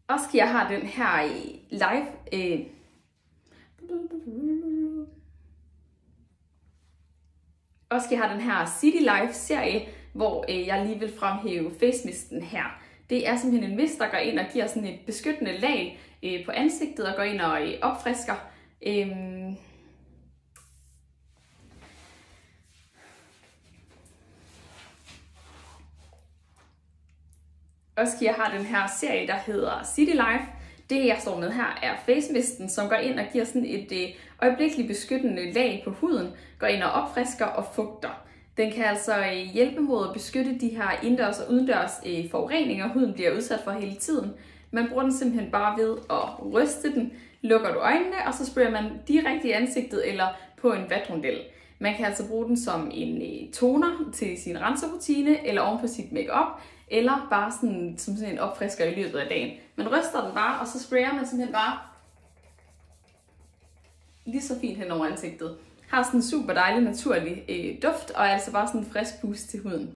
Oskia har den her live... Oskia har den her City Life serie, hvor jeg lige vil fremhæve face misten her. Det er simpelthen en mist, der går ind og giver sådan et beskyttende lag på ansigtet og går ind og opfrisker. Oskia har den her serie, der hedder City Life. Det jeg står med her er face misten, som går ind og giver sådan et øjeblikkeligt beskyttende lag på huden, går ind og opfrisker og fugter. Den kan altså hjælpe mod at beskytte de her indendørs og udendørs forureninger, huden bliver udsat for hele tiden. Man bruger den simpelthen bare ved at ryste den, lukker du øjnene, og så sprayer man direkte i ansigtet eller på en vatrundel. Man kan altså bruge den som en toner til sin renserrutine, eller oven på sit makeup, eller bare som sådan en opfrisker i løbet af dagen. Man ryster den bare, og så sprayer man simpelthen bare lige så fint hen over ansigtet. Har sådan en super dejlig naturlig duft, og er altså bare sådan en frisk boost til huden.